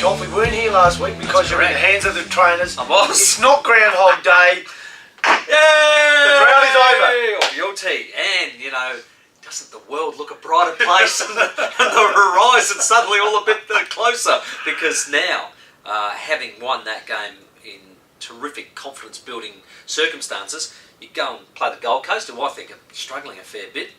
off. We weren't here last week because you're in the hands of the trainers. I was. It's not Groundhog Day. Yay! The drought is over. Of your tea. And, you know, doesn't the world look a brighter place and the horizon suddenly all a bit closer? Because now, having won that game in terrific confidence-building circumstances, you go and play the Gold Coast, who I think are struggling a fair bit,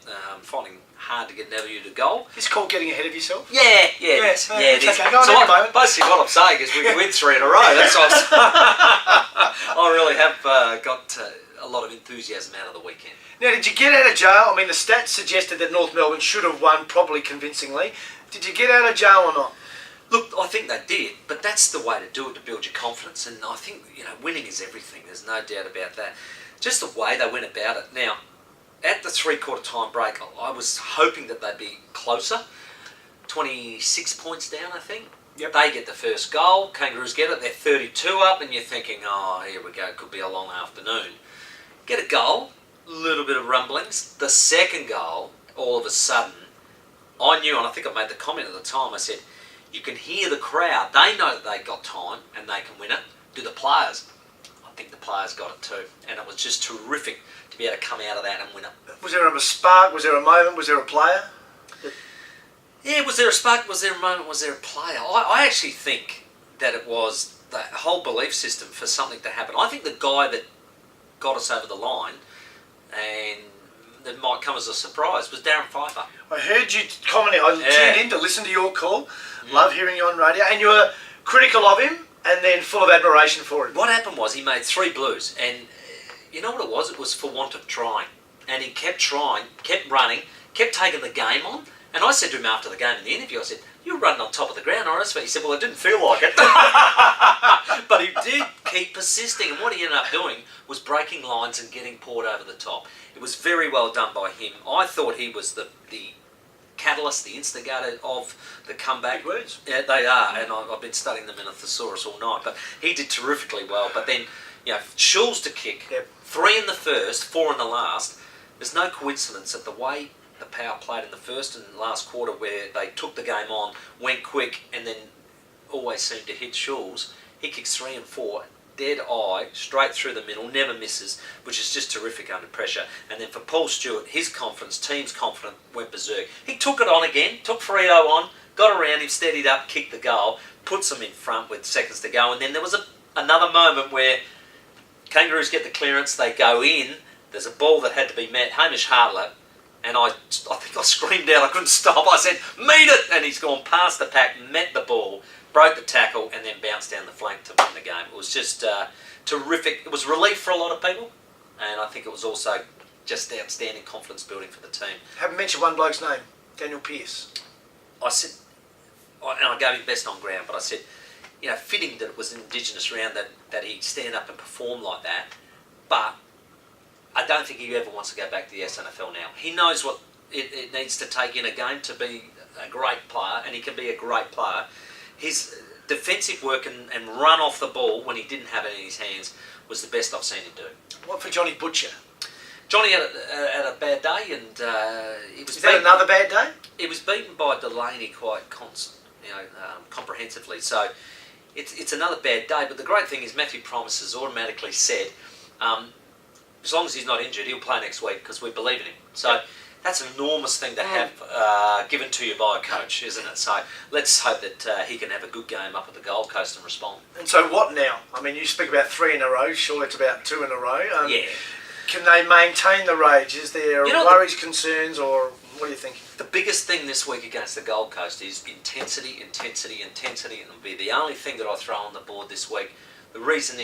finding hard to get an W to goal. It's called getting ahead of yourself. Yeah, it is. Okay. Go on, So basically what I'm saying is we can win 3 in a row. That's what I really have got a lot of enthusiasm out of the weekend. Now, did you get out of jail? I mean, the stats suggested that North Melbourne should have won probably convincingly. Did you get out of jail or not? Look, I think they did, but that's the way to do it, to build your confidence. And I think, you know, winning is everything. There's no doubt about that. Just the way they went about it. Now, at the three-quarter time break, I was hoping that they'd be closer. 26 points down, I think. Yep. They get the first goal. Kangaroos get it. They're 32 up, and you're thinking, oh, here we go. It could be a long afternoon. Get a goal. A little bit of rumblings. The second goal, all of a sudden, I knew, and I think I made the comment at the time, I said, you can hear the crowd. They know that they've got time and they can win it. Do the players? I think the players got it too. And it was just terrific to be able to come out of that and win it. Was there a spark? Was there a moment? Was there a player? Yeah, was there a spark? Was there a moment? Was there a player? I actually think that it was the whole belief system for something to happen. I think the guy that got us over the line, and that might come as a surprise, was Darren Pfeiffer. I heard you commenting. I tuned in to listen to your call. Love hearing you on radio. And you were critical of him and then full of admiration for him. What happened was he made 3 blues, and you know what it was? It was for want of trying. And he kept trying, kept running, kept taking the game on. And I said to him after the game in the interview, I said, "You're running on top of the ground, Horace." He said, "Well, I didn't feel like it." But he did keep persisting, and what he ended up doing was breaking lines and getting Port over the top. It was very well done by him. I thought he was the catalyst, the instigator of the comeback. Big words. Yeah, they are, and I've been studying them in a thesaurus all night. But he did terrifically well. But then, you know, Schulz to kick, 3 in the first, 4 in the last. There's no coincidence that the way the Power played in the first and last quarter, where they took the game on, went quick, and then always seemed to hit Schulz. He kicks 3 and 4. Dead eye, straight through the middle, never misses, which is just terrific under pressure. And then for Paul Stewart, his confidence, team's confidence, went berserk. He took it on again, took Frito on, got around him, steadied up, kicked the goal, puts them in front with seconds to go. And then there was another moment where Kangaroos get the clearance, they go in, there's a ball that had to be met, Hamish Hartlett, and I think I screamed out, I couldn't stop, I said, "Meet it!" And he's gone past the pack, met the ball, broke the tackle, and then bounced down the flank to win the game. It was just terrific. It was relief for a lot of people, and I think it was also just outstanding confidence building for the team. Haven't mentioned one bloke's name, Daniel Pearce. I said, and I gave him best on ground, but I said, you know, fitting that it was an Indigenous round that he'd stand up and perform like that, but I don't think he ever wants to go back to the SNFL now. He knows what it needs to take in a game to be a great player, and he can be a great player. His defensive work and run off the ball when he didn't have it in his hands was the best I've seen him do. What for Johnny Butcher? Johnny had a bad day, and he was. Is that another bad day? He was beaten by Delaney quite comprehensively. So it's another bad day. But the great thing is Matthew Promise has automatically said, as long as he's not injured, he'll play next week because we believe in him. So that's an enormous thing to have given to you by a coach, isn't it? So let's hope that he can have a good game up at the Gold Coast and respond. And so what now? I mean, you speak about 3 in a row. Surely it's about 2 in a row. Yeah. Can they maintain the rage? Is there worries, concerns, or what do you think? The biggest thing this week against the Gold Coast is intensity, intensity, intensity, and it'll be the only thing that I throw on the board this week. The reason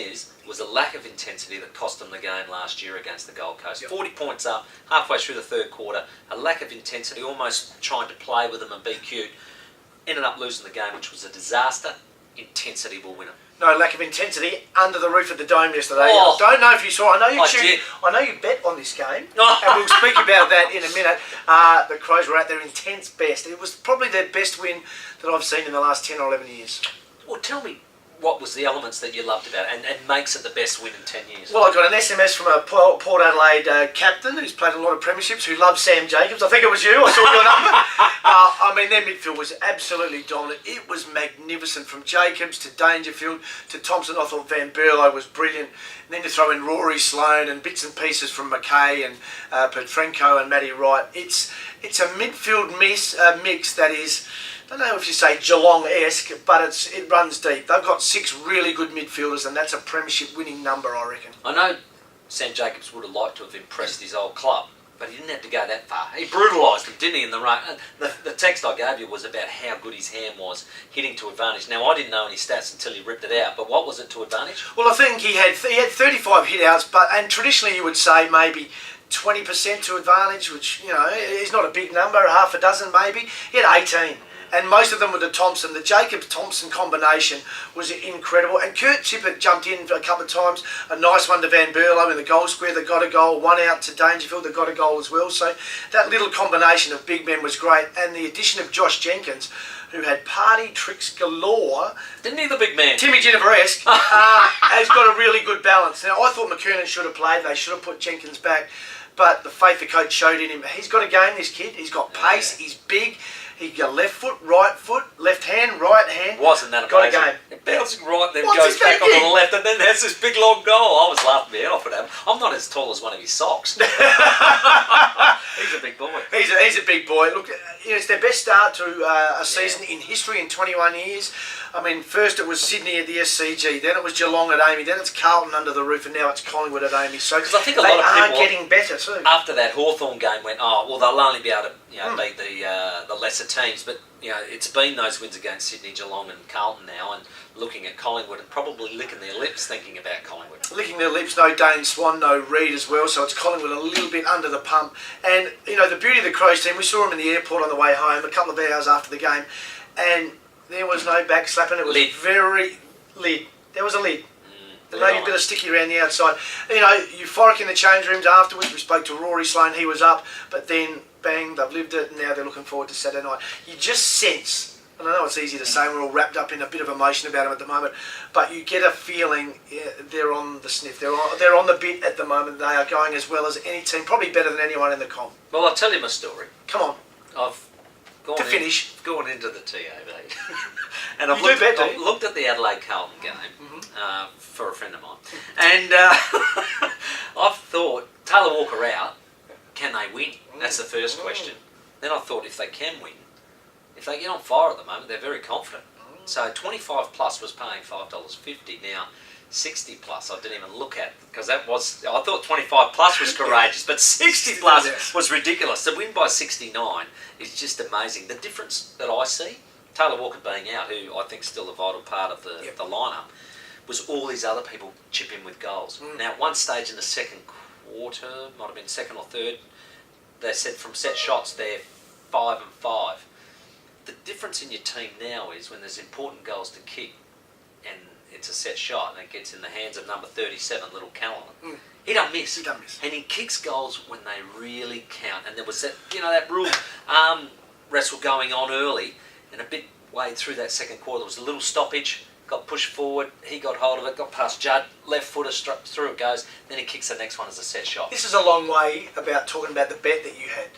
was a lack of intensity that cost them the game last year against the Gold Coast. 40 points up, halfway through the third quarter, a lack of intensity, almost trying to play with them and be cute. Ended up losing the game, which was a disaster. Intensity will win it. No lack of intensity under the roof of the Dome yesterday. Oh, I don't know if you saw. I know you did. I know you bet on this game, and we'll speak about that in a minute. The Crows were at their intense best. It was probably their best win that I've seen in the last 10 or 11 years. Well, tell me, what was the elements that you loved about it and makes it the best win in 10 years? Well, I got an SMS from a Port Adelaide captain who's played a lot of premierships who loves Sam Jacobs. I think it was you. I saw your number. I mean, their midfield was absolutely dominant. It was magnificent from Jacobs to Dangerfield to Thompson. I thought Van Berlo was brilliant. And then you throw in Rory Sloane and bits and pieces from McKay and Petrenko and Matty Wright. It's a midfield mix that is, I don't know if you say Geelong-esque, but it runs deep. They've got 6 really good midfielders, and that's a premiership winning number, I reckon. I know Sam Jacobs would have liked to have impressed his old club, but he didn't have to go that far. He brutalised him, didn't he, in the run? The text I gave you was about how good his hand was, hitting to advantage. Now, I didn't know any stats until he ripped it out, but what was it to advantage? Well, I think he had 35 hit-outs, and traditionally you would say maybe 20% to advantage, which, is not a big number, half a dozen maybe. He had 18. And most of them were the Thompson. The Jacobs-Thompson combination was incredible. And Kurt Tippett jumped in a couple of times. A nice one to Van Berlo in the goal square that got a goal. One out to Dangerfield that got a goal as well. So that little combination of big men was great. And the addition of Josh Jenkins, who had party tricks galore. Didn't he, the big man? Timmy G has got a really good balance. Now, I thought McKernan should have played. They should have put Jenkins back. But the faith the coach showed in him. He's got a game, this kid. He's got pace. He's big. He got left foot, right foot, left hand, right hand. Wasn't that got amazing? a game. It bouncing right, then goes back on the left, and then has this big long goal. I was laughing my head off at him. I'm not as tall as one of his socks. He's a big boy. He's a big boy. Look, it's their best start to a season in history in 21 years. I mean, first it was Sydney at the SCG, then it was Geelong at Amy, then it's Carlton under the roof, and now it's Collingwood at Amy. So I think a they lot of are people getting better too. After that Hawthorn game went, well, they'll only be able to beat the lesser teams, but it's been those wins against Sydney, Geelong and Carlton now, and looking at Collingwood and probably licking their lips thinking about Collingwood. Licking their lips, no Dane Swan, no Reid as well, so it's Collingwood a little bit under the pump. And, the beauty of the Crows team, we saw them in the airport on the way home a couple of hours after the game, and there was no back slapping. It was very lid. There was a lid. Maybe a bit of sticky around the outside. Euphoric in the change rooms afterwards. We spoke to Rory Sloane. He was up. But then, bang, they've lived it. And now they're looking forward to Saturday night. You just sense, and I know it's easy to say, we're all wrapped up in a bit of emotion about them at the moment, but you get a feeling they're on the sniff. They're on the bit at the moment. They are going as well as any team, probably better than anyone in the comp. Well, I'll tell you my story. Come on. I've gone into the TAB. And I've looked at the Adelaide Carlton game for a friend of mine. And I've thought, Taylor Walker out, can they win? That's the first question. Then I thought, if they can win, if they get on fire at the moment, they're very confident. So 25 plus was paying $5.50. Now 60 plus I didn't even look at, because I thought 25 plus was courageous, but 60 plus was ridiculous. To win by 69 is just amazing. The difference that I see, Taylor Walker being out, who I think is still a vital part of the lineup, was all these other people chip in with goals. Now at one stage in the second quarter, might have been second or third, they said from set shots they're 5 and 5. The difference in your team now is when there's important goals to kick and it's a set shot and it gets in the hands of number 37, little Callum. He don't miss. And he kicks goals when they really count. And there was that real arm wrestle going on early, and a bit way through that second quarter there was a little stoppage, got pushed forward, he got hold of it, got past Judd, left footer, through it goes, then he kicks the next one as a set shot. This is a long way about talking about the bet that you had.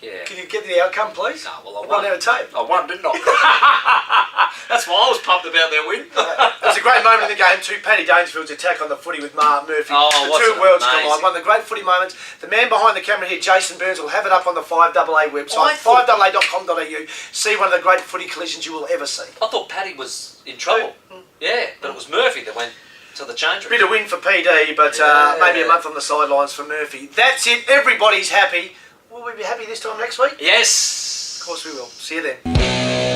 Yeah. Can you get the outcome, please? No, well, I won. Out of tape. I won, didn't I? That's why I was pumped about their win. It was a great moment in the game too. Paddy Dangerfield's attack on the footy with Mark Murphy. The two worlds collide. One of the great footy moments. The man behind the camera here, Jason Burns, will have it up on the 5AA website, 5AA.com.au. See one of the great footy collisions you will ever see. I thought Paddy was in trouble. Yeah, but it was Murphy that went to the change room. Bit of win for PD, but maybe a month on the sidelines for Murphy. That's it. Everybody's happy. Will we be happy this time next week? Yes. Of course we will. See you then.